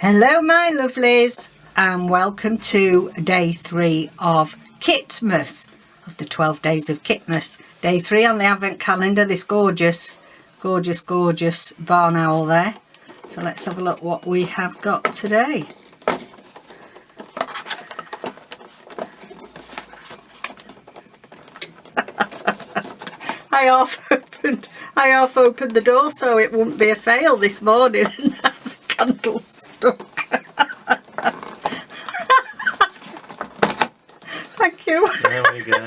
Hello my lovelies, and welcome to day 3 of Kitmas, of the 12 days of Kitmas. Day 3 on the advent calendar, this gorgeous barn owl there. So let's have a look what we have got today. I half opened the door so it wouldn't be a fail this morning and have the candle stuck. Thank you. There we go.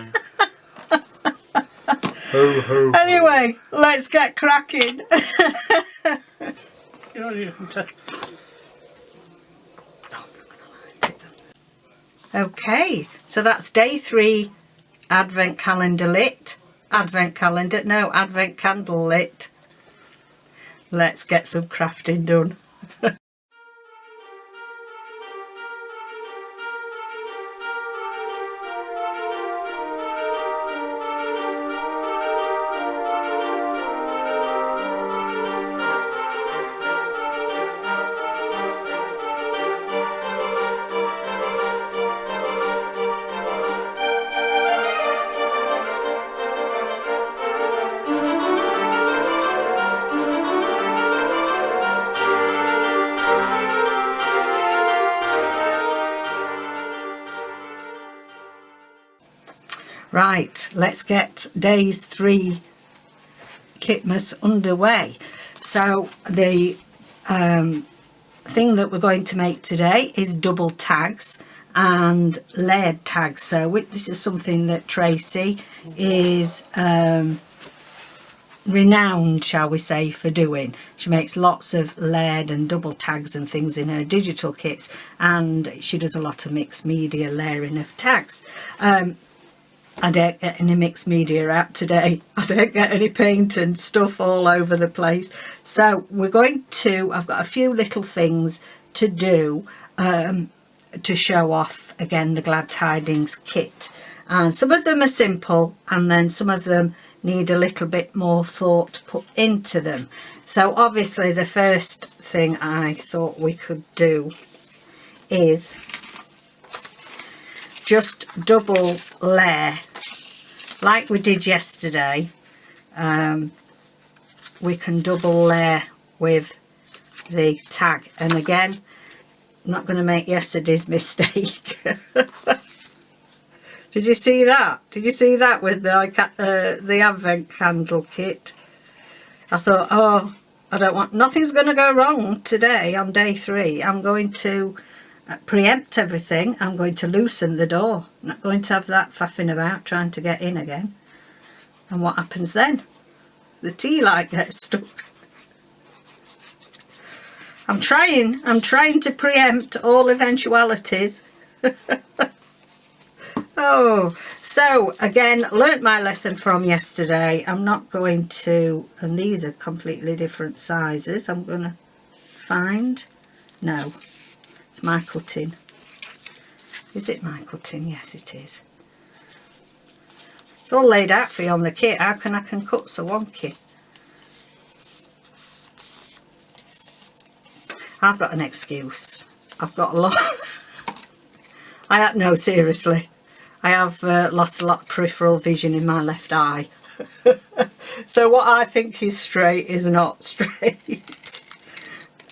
Ho, ho, ho. Anyway, let's get cracking. Okay, so that's day 3 advent calendar lit. Advent candle lit. Let's get some crafting done. Right, let's get days 3 Kitmas underway. So the thing that we're going to make today is double tags and layered tags. So this is something that Tracie is renowned, shall we say, for doing. She makes lots of layered and double tags and things in her digital kits, and she does a lot of mixed media layering of tags. I don't get any mixed media out today. I don't get any paint and stuff all over the place. So we're going to, I've got a few little things to do to show off again the Glad Tidings kit. And some of them are simple, and then some of them need a little bit more thought put into them. So obviously the first thing I thought we could do is just double layer like we did yesterday. We can double layer with the tag, and again, I'm not going to make yesterday's mistake. Did you see that? Did you see that with the advent candle kit? I thought, oh, I don't want, nothing's going to go wrong today on day 3. I'm going to preempt everything. I'm going to loosen the door. I'm not going to have that faffing about trying to get in again. And what happens then? The tea light gets stuck. I'm trying to preempt all eventualities. Oh, so again, learnt my lesson from yesterday. I'm not going to, and these are completely different sizes. I'm going to find, no, it's my cutting. Is it my cutting? Yes, it is. It's all laid out for you on the kit. How can I cut so wonky? I've got an excuse. I've got a lot. No, seriously. I have lost a lot of peripheral vision in my left eye. So what I think is straight is not straight.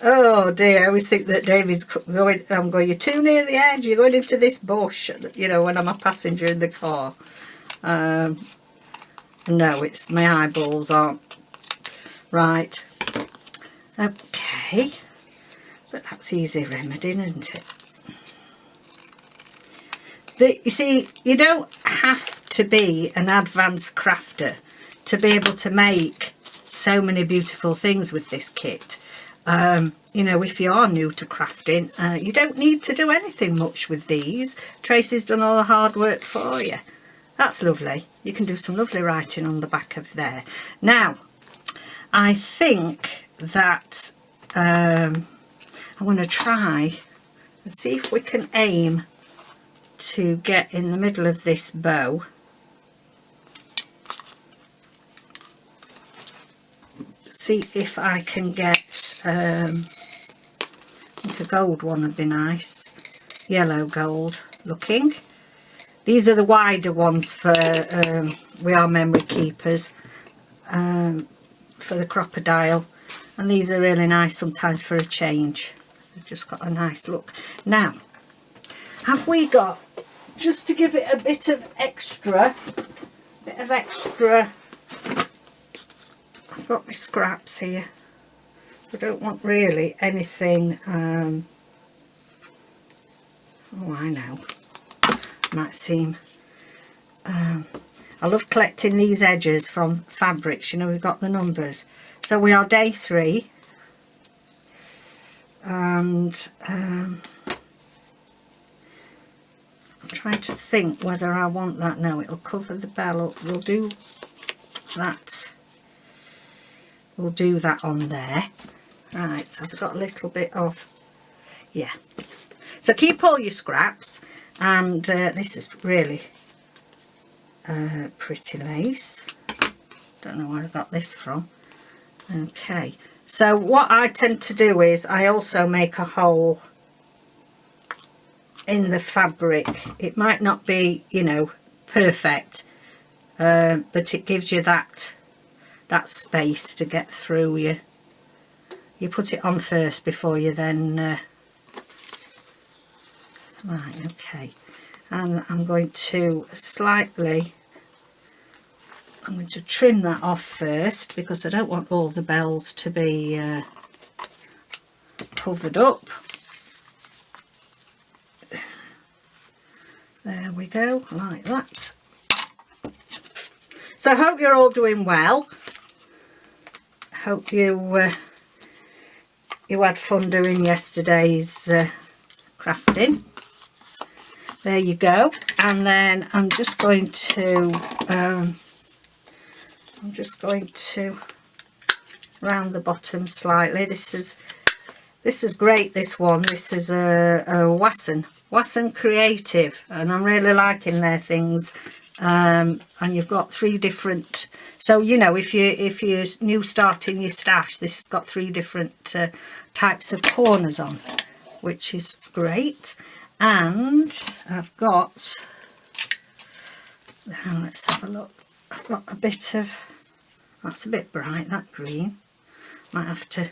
Oh dear, I always think that David's going, I'm going, you're too near the edge, you're going into this bush, you know, when I'm a passenger in the car. No, it's my eyeballs aren't right. Okay, but that's easy remedying, isn't it? You see, you don't have to be an advanced crafter to be able to make so many beautiful things with this kit. You know, if you are new to crafting, you don't need to do anything much with these. Tracie's done all the hard work for you. That's lovely. You can do some lovely writing on the back of there. Now, I think that I'm going to try and see if we can aim to get in the middle of this bow. See if I can get, I think a gold one would be nice, yellow gold looking. These are the wider ones for We Are Memory Keepers, for the crocodile, and these are really nice sometimes for a change. They've just got a nice look. Now, have we got, just to give it a bit of extra, I've got my scraps here. I don't want really anything, oh I know, might seem, I love collecting these edges from fabrics, you know, we've got the numbers. So we are day 3, and I'm trying to think whether I want that. No, it'll cover the bell up. We'll do that. We'll do that on there. Right, so I've got a little bit of, yeah. So keep all your scraps, and this is really pretty lace. Don't know where I got this from. Okay, so what I tend to do is I also make a hole in the fabric. It might not be, you know, perfect, but it gives you that space to get through. You put it on first before you then right, okay, and I'm going to I'm going to trim that off first, because I don't want all the bells to be covered up. There we go, like that. So I hope you're all doing well. I hope you had fun doing yesterday's crafting. There you go. And then I'm just going to round the bottom slightly. This is great, this one. This is a Tracie Creative, and I'm really liking their things. And you've got 3 different, so you know, if you're new starting your stash, this has got 3 different types of corners on, which is great. And I've got, let's have a look, I've got a bit of, that's a bit bright, that green. Might have to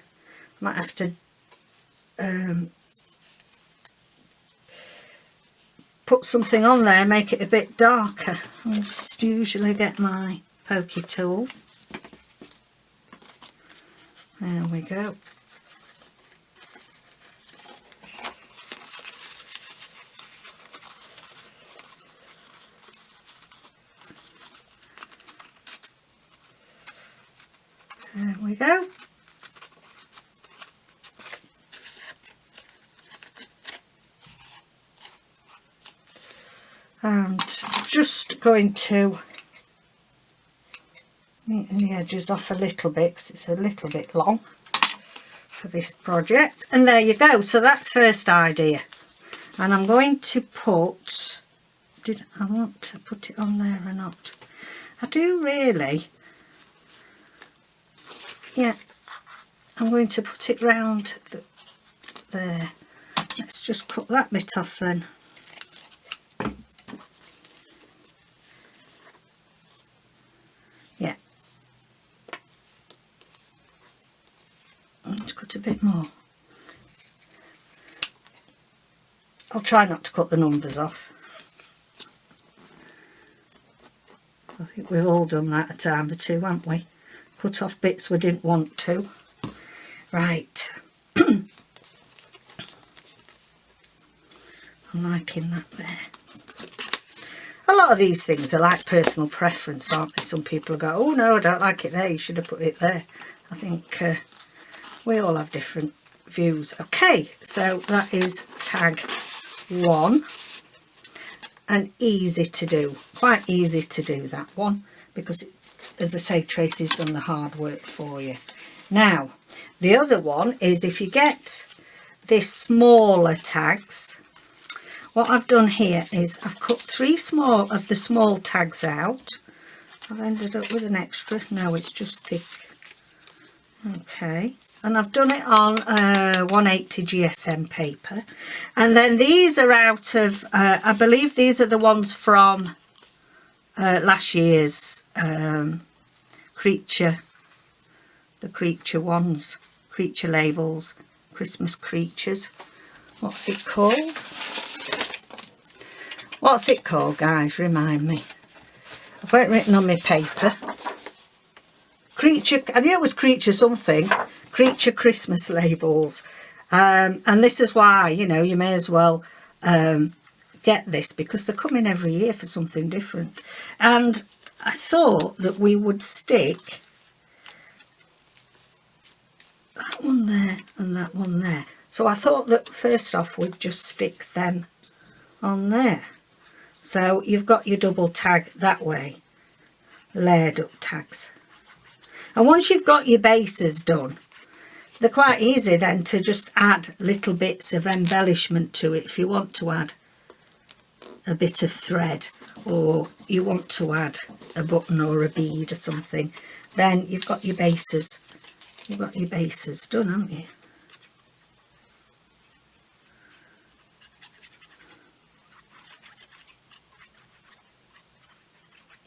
put something on there, make it a bit darker. I just usually get my pokey tool. There we go. There we go. And just going to neaten the edges off a little bit, because it's a little bit long for this project. And there you go. So that's first idea. And I'm going to put, did I want to put it on there or not? I do really. Yeah, I'm going to put it round there. Let's just cut that bit off then. Yeah. Let's cut a bit more. I'll try not to cut the numbers off. I think we've all done that a time or two, haven't we? Cut off bits we didn't want to. Right. I'm liking that there. A lot of these things are like personal preference, aren't they? Some people go, oh no, I don't like it there, you should have put it there. I think we all have different views. Okay, so that is tag 1. And easy to do. Quite easy to do, that one, because as I say, Tracie's done the hard work for you. Now, the other one is, if you get this smaller tags, what I've done here is I've cut 3 of the small tags out. I've ended up with an extra. No, it's just thick. Okay, and I've done it on 180 GSM paper. And then these are out of, I believe these are the ones from last year's creature, the creature ones, creature labels, Christmas creatures. What's it called? What's it called, guys? Remind me. I've got it written on my paper. Creature, I knew it was creature something. Creature Christmas labels. And this is why, you know, you may as well get this, because they're coming every year for something different. And I thought that we would stick that one there and that one there. So I thought that first off we'd just stick them on there. So you've got your double tag that way, layered up tags. And once you've got your bases done, they're quite easy then to just add little bits of embellishment to it. If you want to add a bit of thread, or you want to add a button or a bead or something, then you've got your bases. You've got your bases done, haven't you?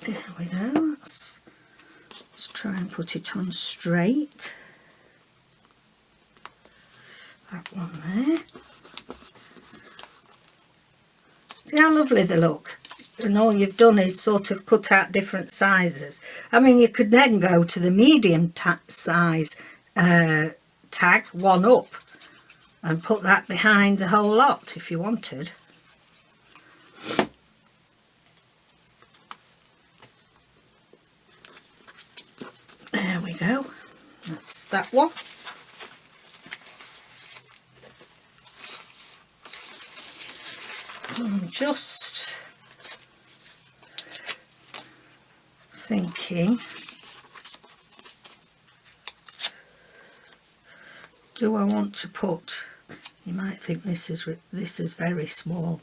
There we go. Let's try and put it on straight. That one there. See how lovely they look? And all you've done is sort of cut out different sizes. I mean, you could then go to the medium size tag, one up, and put that behind the whole lot if you wanted. There we go. That's that one. I'm just thinking, do I want to put, you might think this is very small,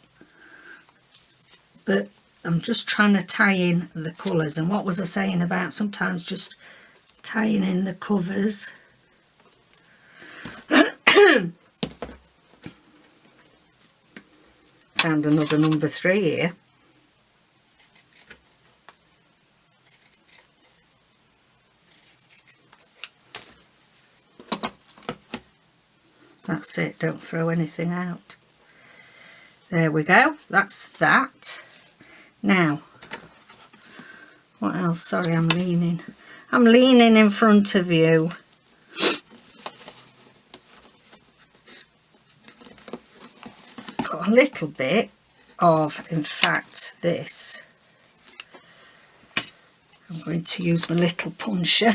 but I'm just trying to tie in the colours. And what was I saying about sometimes just tying in the covers? Found another number 3 here. That's it, don't throw anything out. There we go, that's that. Now, what else? Sorry, I'm leaning in front of you. Got a little bit of, in fact, this. I'm going to use my little puncher.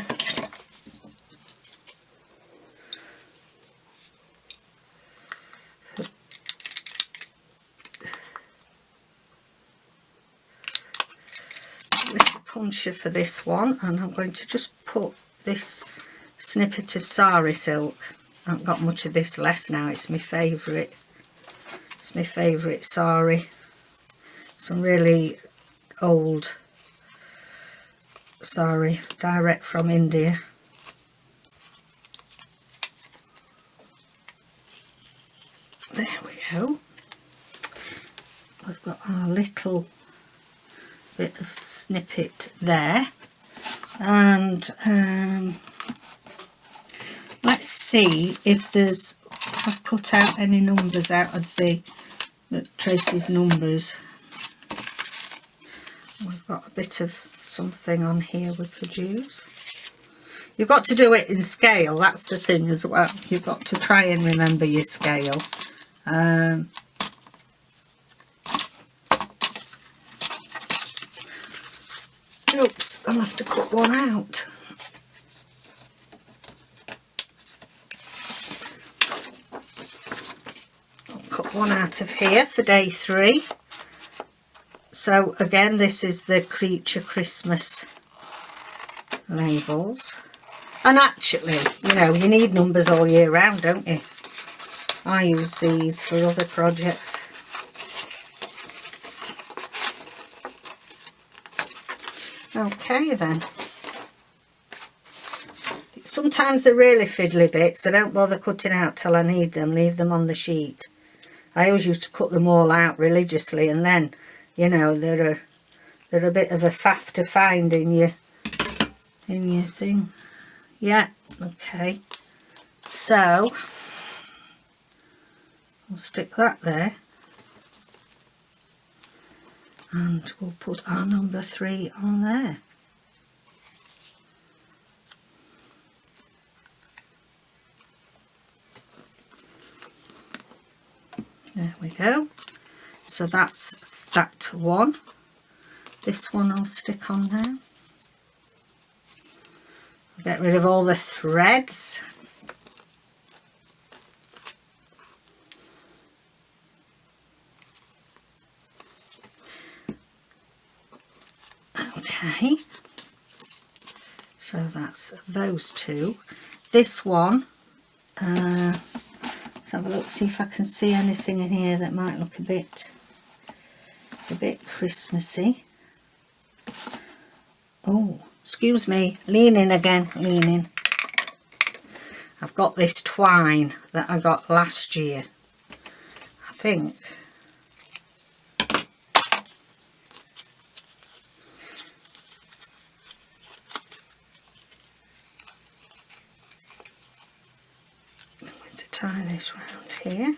Puncher for this one, and I'm going to just put this snippet of sari silk. I haven't got much of this left now. It's my favourite. It's my favourite sari. Some really old sari, direct from India. There we go. We've got our little bit of snippet there, and let's see if there's, I've cut out any numbers out of the Tracie's numbers. We've got a bit of something on here we could use. You've got to do it in scale, that's the thing as well. You've got to try and remember your scale. Oops, I'll have to cut one out. I'll cut one out of here for day 3. So again, this is the Creature Christmas labels. And actually, you know, you need numbers all year round, don't you? I use these for other projects. Okay then. It's Sometimes the really fiddly bits, I don't bother cutting out till I need them, leave them on the sheet. I always used to cut them all out religiously, and then, you know, they're a bit of a faff to find in your thing. Yeah, okay. So we'll stick that there, and we'll put our number 3 on there. There we go. So that's that one. This one I'll stick on now. Get rid of all the threads. Okay. So that's those two. This one, let's have a look, see if I can see anything in here that might look a bit Christmassy. Oh, excuse me, leaning again, leaning. I've got this twine that I got last year, I think. I'm going to tie this round here.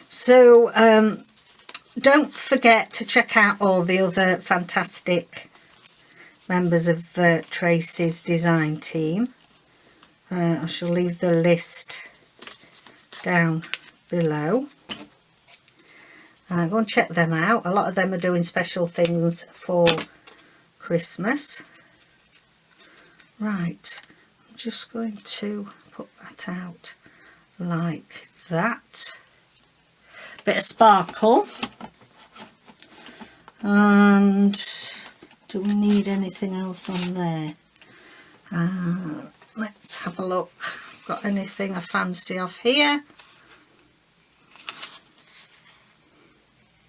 So don't forget to check out all the other fantastic members of Tracie's design team. I shall leave the list down below. Go and check them out. A lot of them are doing special things for Christmas. Right, I'm just going to put that out like that. Bit of sparkle. And do we need anything else on there? Let's have a look. Got anything I fancy off here?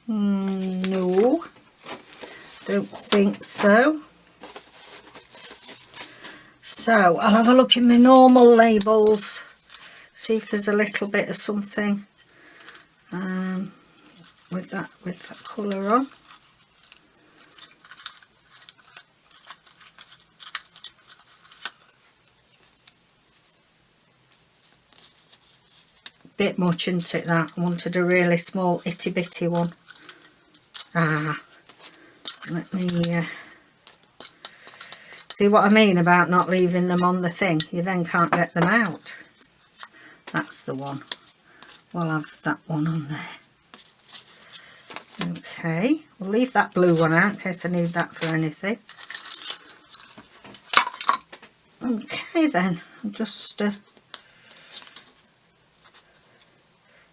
No, don't think so. So I'll have a look in my normal labels, see if there's a little bit of something with that colour on. Bit much, isn't it, that? I wanted a really small itty bitty one. Let me see what I mean about not leaving them on the thing. You then can't get them out. That's the one. We'll have that one on there. Okay, we'll leave that blue one out in case I need that for anything. Okay then, I'll just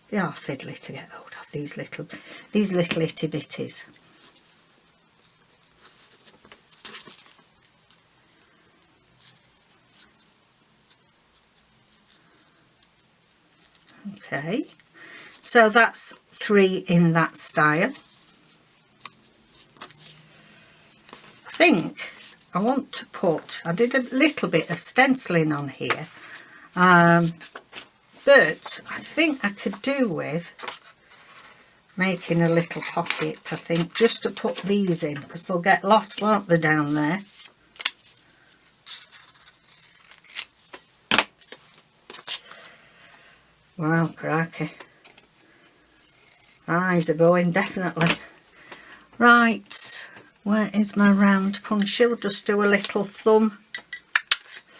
they are fiddly to get hold of, these little itty bitties. Okay, so that's 3 in that style. I think I want to put, I did a little bit of stenciling on here, but I think I could do with making a little pocket, I think, just to put these in, because they'll get lost, won't they, down there? Wow, crikey. Eyes are going, definitely. Right, where is my round punch? We'll just do a little thumb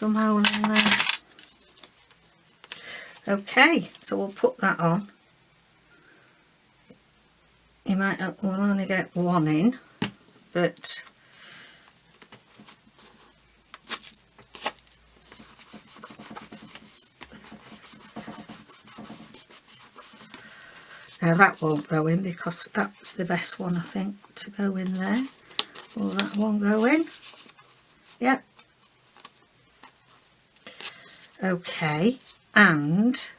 hole in there. Okay, so we'll put that on. You might not, we'll only get one in, but now that won't go in because that's the best one, I think, to go in there. Will that one go in? Yep. Okay, and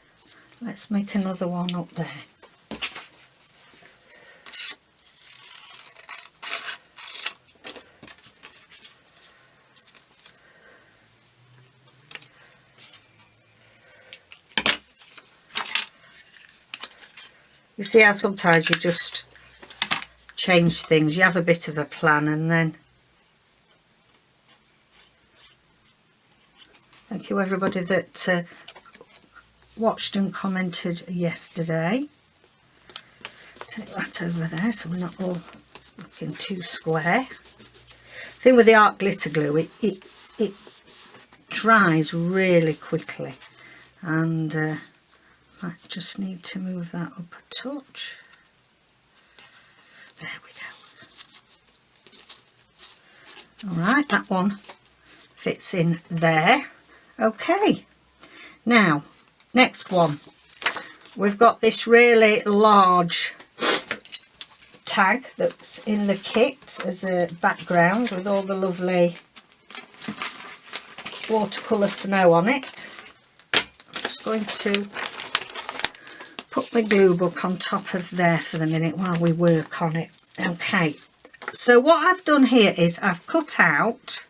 let's make another one up there. You see how sometimes you just change things. You have a bit of a plan and then... Thank you everybody that watched and commented yesterday. Take that over there so we're not all looking too square. The thing with the art glitter glue, it dries really quickly, and I just need to move that up a touch. There we go. Alright, that one fits in there. Okay, now next one, we've got this really large tag that's in the kit as a background with all the lovely watercolour snow on it. I'm just going to put my glue book on top of there for the minute while we work on it. Okay, so what I've done here is I've cut out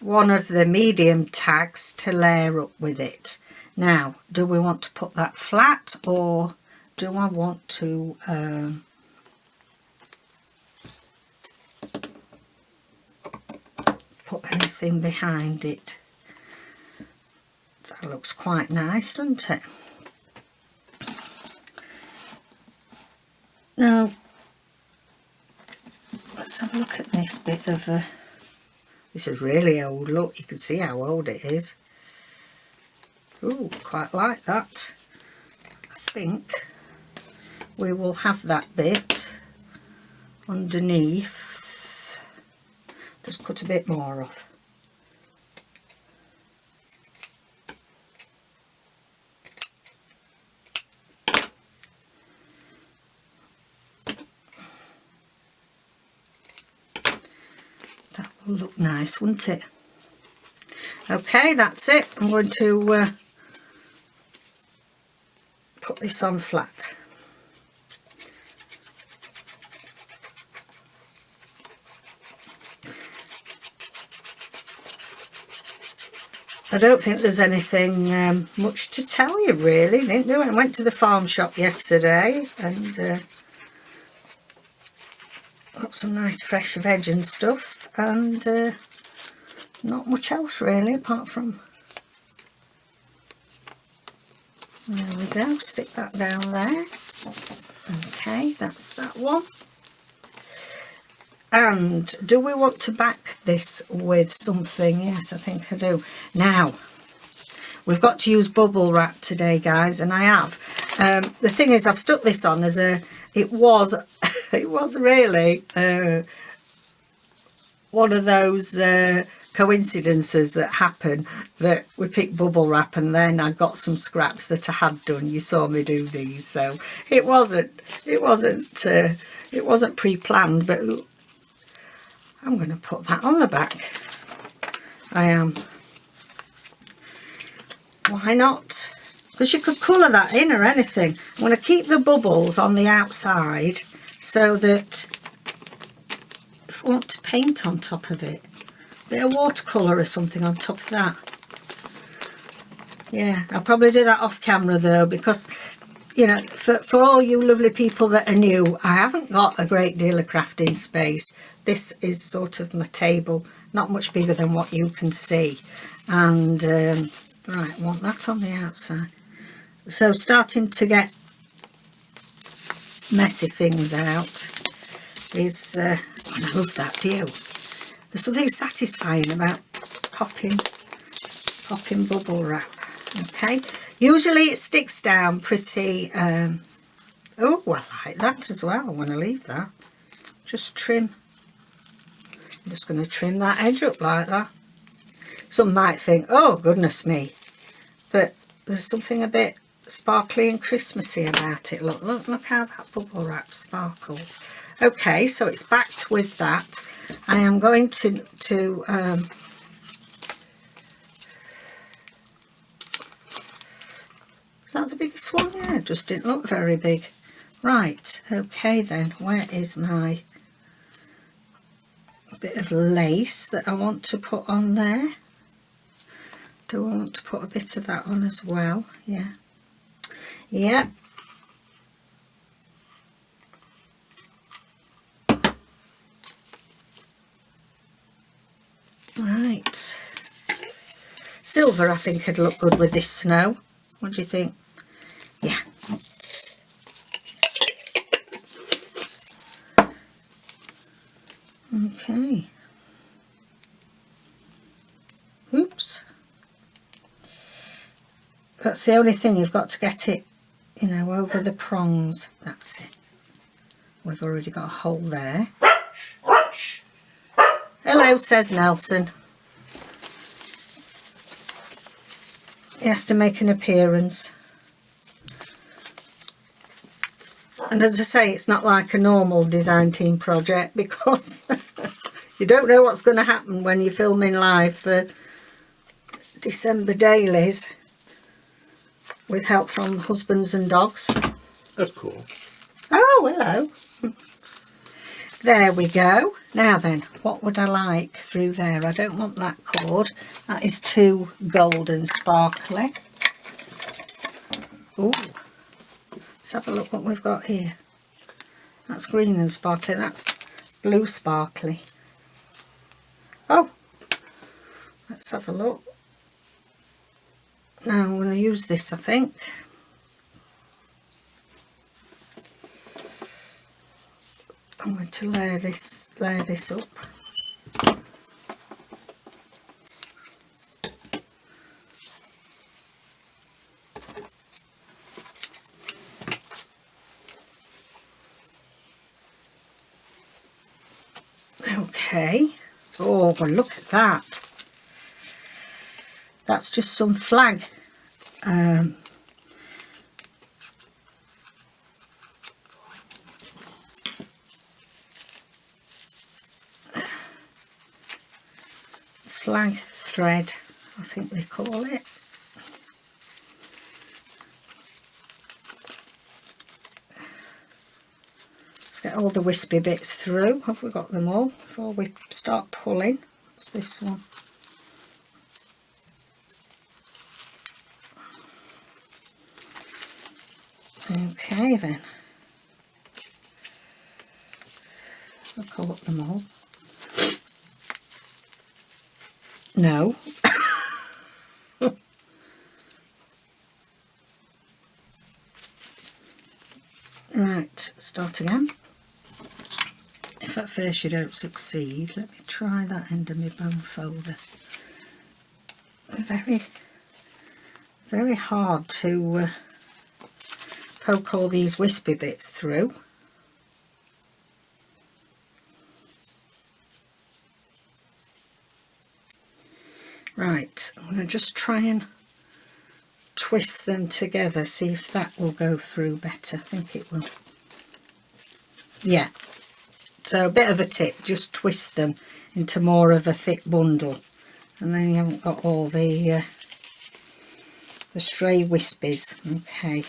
one of the medium tags to layer up with it. Now, do we want to put that flat, or do I want to put anything behind it? That looks quite nice, doesn't it? Now, let's have a look at this bit of a... This is really old, look, you can see how old it is. Ooh, quite like that. I think we will have that bit underneath. Just cut a bit more off. That will look nice, won't it? Okay, that's it. I'm going to put this on flat. I don't think there's anything much to tell you really, didn't there? I went to the farm shop yesterday and got some nice fresh veg and stuff, and not much else really apart from... There we go, stick that down there. Okay, that's that one. And do we want to back this with something? Yes, I think I do. Now, we've got to use bubble wrap today, guys, and I have. The thing is, I've stuck this on as a... It was really one of those coincidences that happen, that we picked bubble wrap and then I got some scraps that I had done. You saw me do these, so it wasn't pre-planned, but I'm going to put that on the back. I am. Why not? Because you could colour that in or anything. I'm going to keep the bubbles on the outside so that if I want to paint on top of it, a bit of watercolour or something on top of that. Yeah, I'll probably do that off camera though, because, you know, for all you lovely people that are new, I haven't got a great deal of crafting space. This is sort of my table, not much bigger than what you can see. And right, I want that on the outside. So starting to get messy things out is, I love that view. There's something satisfying about popping bubble wrap. Okay, usually it sticks down pretty, oh, I like that as well. I want to leave that. Just trim. I'm just going to trim that edge up like that. Some might think, oh goodness me, but there's something a bit sparkly and Christmassy about it. Look how that bubble wrap sparkles. Okay, so it's backed with that. I am going to is that the biggest one? Yeah, it just didn't look very big. Right, okay then, where is my bit of lace that I want to put on there? Do I want to put a bit of that on as well? Yeah. Yeah, Right. Silver I think would look good with this snow. What do you think? Yeah. Okay. Oops. That's the only thing, you've got to get it, you know, over the prongs. That's it. We've already got a hole there. Hello, says Nelson. He has to make an appearance. And as I say, it's not like a normal design team project because you don't know what's going to happen when you're filming live for December dailies with help from husbands and dogs. That's cool. Oh, hello. There we go. Now then, what would I like through there? I don't want that cord. That is too gold and sparkly. Ooh. Let's have a look what we've got here. That's green and sparkly. That's blue sparkly. Oh, let's have a look. Now I'm going to use this, I think. I'm going to layer this up. Okay. Oh, well, look at that. That's just some flag. Flag thread, I think they call it. Let's get all the wispy bits through. Have we got them all before we start pulling? What's this one? Okay then. I'll call up them all. No. Right, start again. If at first you don't succeed, let me try that end of my bone folder. They're very hard to poke all these wispy bits through. Right, I'm going to just try and twist them together, see if that will go through better. I think it will. Yeah, so a bit of a tip, just twist them into more of a thick bundle and then you haven't got all the stray wispies. Okay.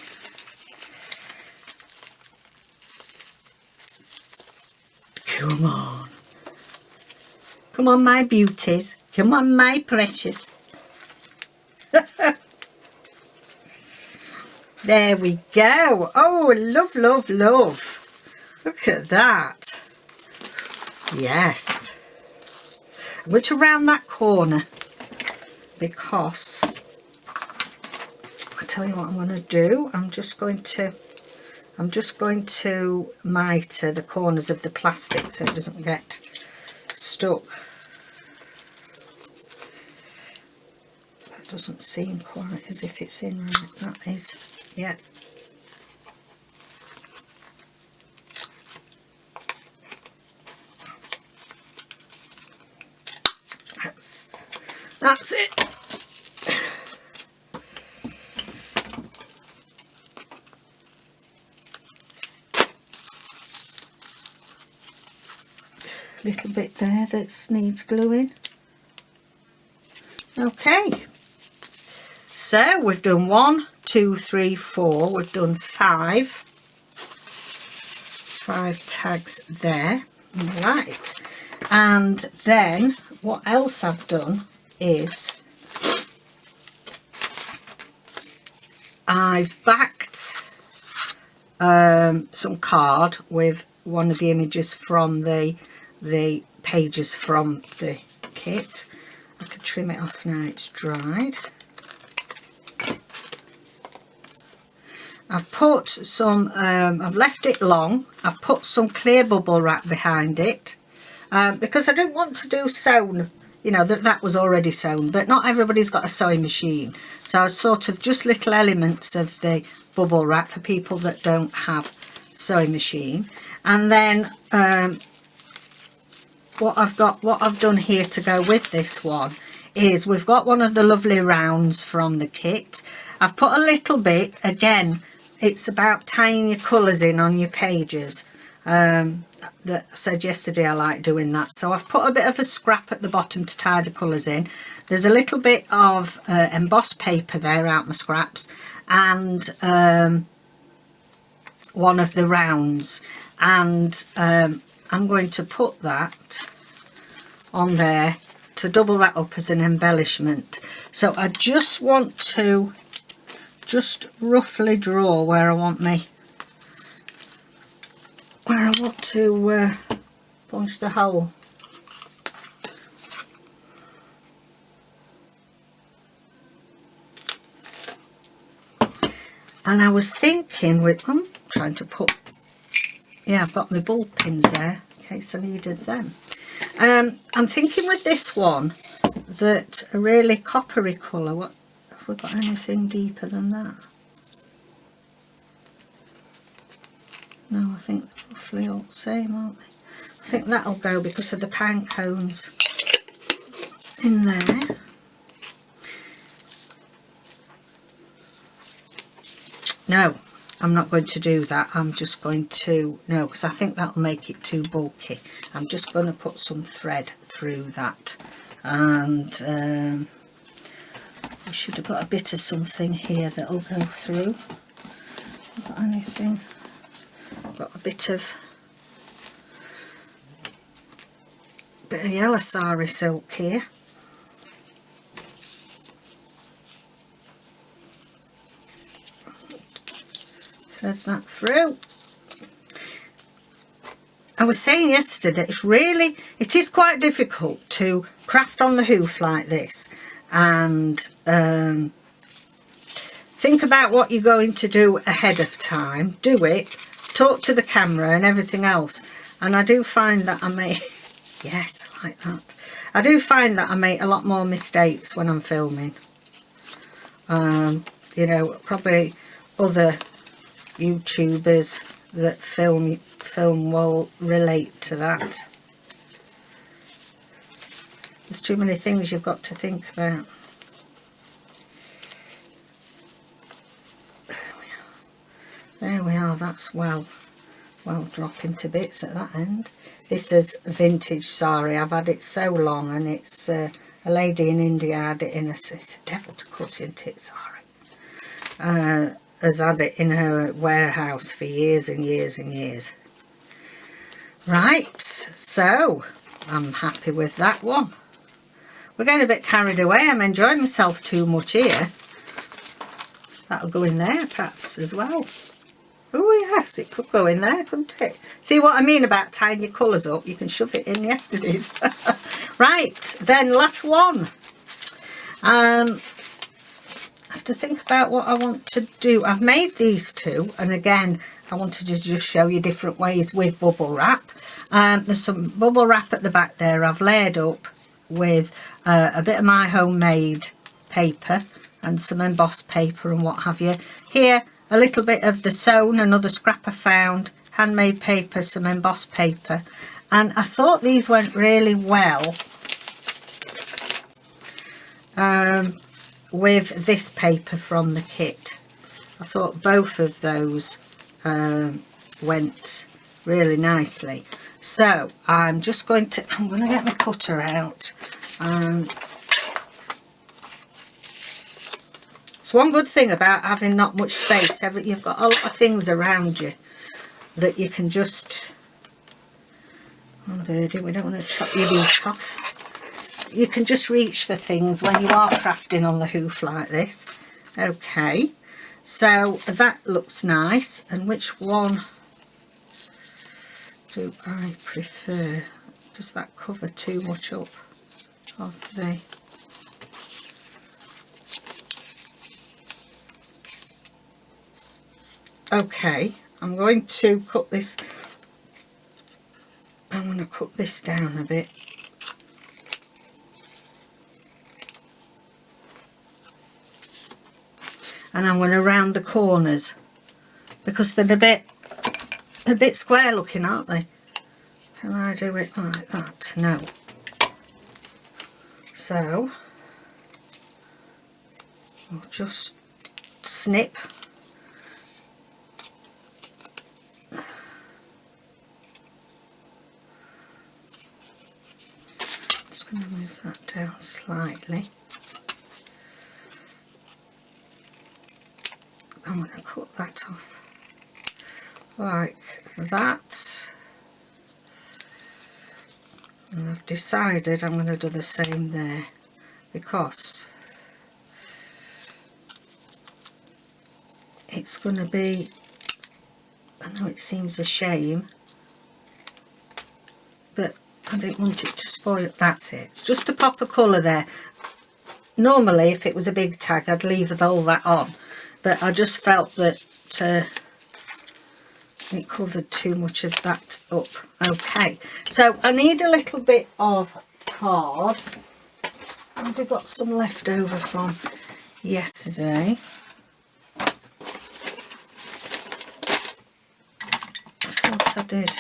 Come on. Come on, my beauties. Come on, my precious. There we go. Oh, love, love, love. Look at that. Yes. I'm going to round that corner because I tell you what I'm going to do. I'm just going to mitre the corners of the plastic so it doesn't get stuck. That doesn't seem quite as if it's in right. That is, yeah. That's it. Little bit there that needs gluing. Okay, so we've done 1, 2, 3, 4. We've done 5 tags there. Right, and then what else I've done is I've backed some card with one of the images from the pages from the kit, I could trim it off now it's dried. I've put some, I've left it long, I've put some clear bubble wrap behind it because I didn't want to do sewn, you know, that was already sewn, but not everybody's got a sewing machine. So sort of just little elements of the bubble wrap for people that don't have sewing machine. And then what I've done here to go with this one is we've got one of the lovely rounds from the kit. I've put a little bit, again, it's about tying your colours in on your pages. That I said yesterday I like doing that. So I've put a bit of a scrap at the bottom to tie the colours in. There's a little bit of embossed paper there out my scraps, and one of the rounds, and I'm going to put that on there to double that up as an embellishment. So I just want to roughly draw where I want to punch the hole. And I was thinking with, I'm trying to put, yeah, I've got my bulb pins there in case I needed them. I'm thinking with this one that a really coppery colour, what have we got anything deeper than that? No, I think roughly all the same, aren't they? I think that'll go because of the pine cones in there. No, I'm not going to do that. I'm just going to, no, because I think that'll make it too bulky. I'm just going to put some thread through that. And we should have got a bit of something here that'll go through. Got anything? Got a bit of yellow sari silk here. Thread that through. I was saying yesterday that it is quite difficult to craft on the hoof like this and think about what you're going to do ahead of time, do it, talk to the camera and everything else. And I do find that I make, yes, I like that. I do find that I make a lot more mistakes when I'm filming. You know, probably other YouTubers that film will relate to that. There's too many things you've got to think about. There we are, that's well dropping to bits at that end. This is vintage sari. I've had it so long, and it's a lady in India had it in it's a devil to cut into it, sari. Has had it in her warehouse for years and years and years. Right, so I'm happy with that one. We're getting a bit carried away. I'm enjoying myself too much here. That'll go in there perhaps as well. Oh yes, it could go in there, couldn't it? See what I mean about tying your colours up? You can shove it in yesterday's. Right, then last one. I have to think about what I want to do. I've made these two, and again I wanted to just show you different ways with bubble wrap. There's some bubble wrap at the back there I've layered up with a bit of my homemade paper and some embossed paper and what have you. Here a little bit of the sewn, another scrap I found, handmade paper, some embossed paper, and I thought these went really well with this paper from the kit. I thought both of those went really nicely. So I'm going to get my cutter out. It's one good thing about having not much space. You've got a lot of things around you that you can just, oh birdie, we don't want to chop your beak off. You can just reach for things when you are crafting on the hoof like this. Okay, so that looks nice. And which one do I prefer? Does that cover too much up of the Okay, I'm going to cut this. I'm going to cut this down a bit. And I'm going to round the corners because they're a bit square looking, aren't they? Can I do it like that? No. So I'll just snip. Just going to move that down slightly. I'm going to cut that off like that. And I've decided I'm going to do the same there because it's going to be, I know it seems a shame, but I didn't want it to spoil. That's it. It's just a pop of colour there. Normally if it was a big tag I'd leave all that on, but I just felt that it covered too much of that up. Okay, so I need a little bit of card. I've got some left over from yesterday. I thought I did.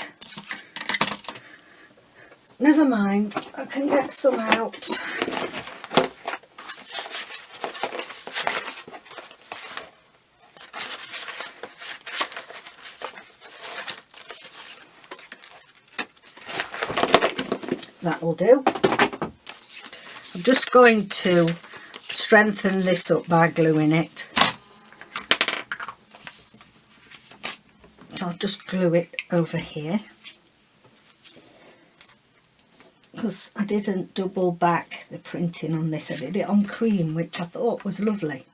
Never mind, I can get some out. That'll do. I'm just going to strengthen this up by gluing it. So I'll just glue it over here because I didn't double back the printing on this. I did it on cream, which I thought was lovely.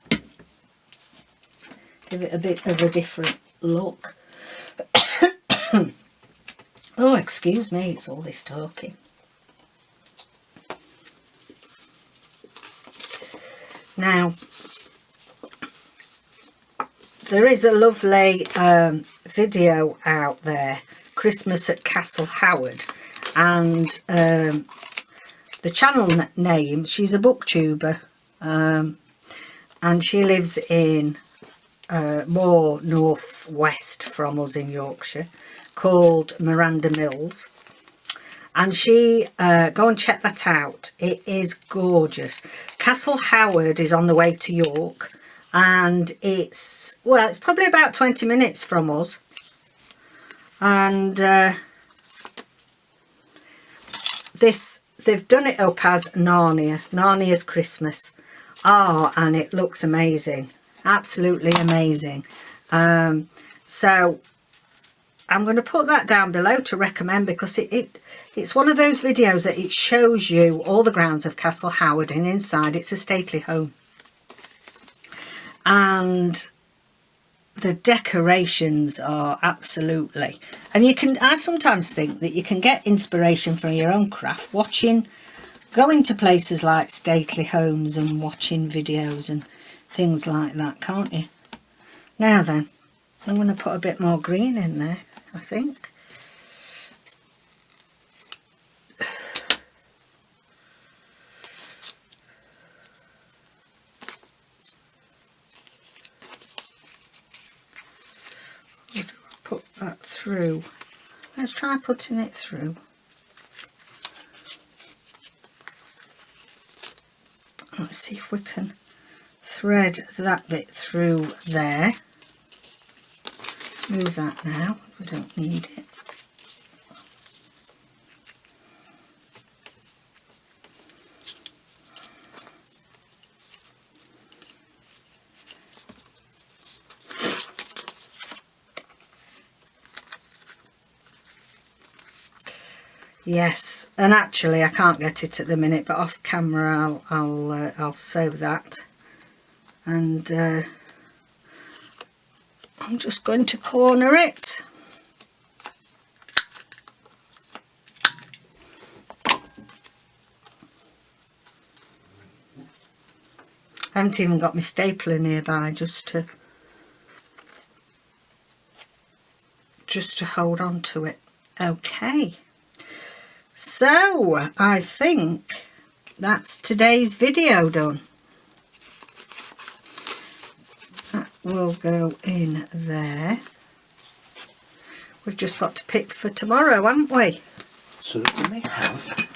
Give it a bit of a different look. Oh, excuse me, it's all this talking. Now, there is a lovely video out there, Christmas at Castle Howard, and the channel name, she's a booktuber, and she lives in more northwest from us in Yorkshire, called Miranda Mills. And she, go and check that out. It is gorgeous. Castle Howard is on the way to York. And it's, well, it's probably about 20 minutes from us. And they've done it up as Narnia's Christmas. Oh, and it looks amazing. Absolutely amazing. So I'm going to put that down below to recommend, because it's one of those videos that it shows you all the grounds of Castle Howard, and inside it's a stately home. And the decorations are absolutely, and I sometimes think that you can get inspiration from your own craft going to places like stately homes and watching videos and things like that, can't you? Now then, I'm going to put a bit more green in there, I think. Or do I put that through? Let's try putting it through. Let's see if we can thread that bit through there. Let's move that now. We don't need it. Yes, and actually I can't get it at the minute, but off camera I'll sew that, and I'm just going to corner it. I haven't even got my stapler nearby just to just to hold on to it. Okay, so I think that's today's video done. That will go in there. We've just got to pick for tomorrow, haven't we? Certainly have.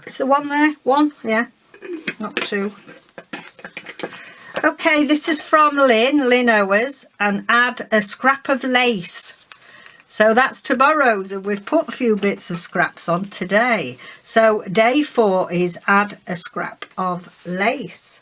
Is there one there? One? Yeah, not two. Okay, this is from Lynn Owers, and add a scrap of lace. So that's tomorrow's, and we've put a few bits of scraps on today. So day 4 is add a scrap of lace.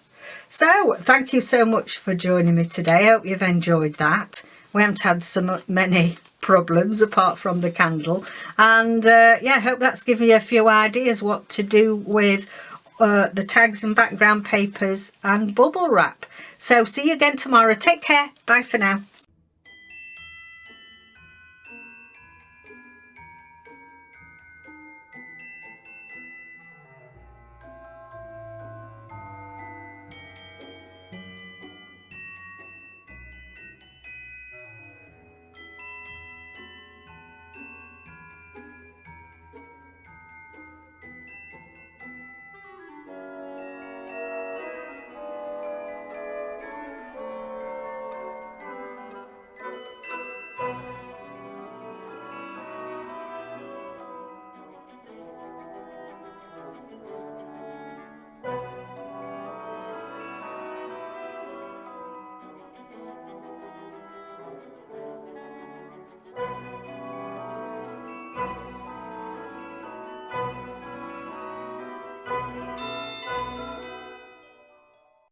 So thank you so much for joining me today. I hope you've enjoyed that. We haven't had so many problems apart from the candle, and yeah, I hope that's given you a few ideas what to do with the tags and background papers and bubble wrap. So see you again tomorrow. Take care. Bye for now.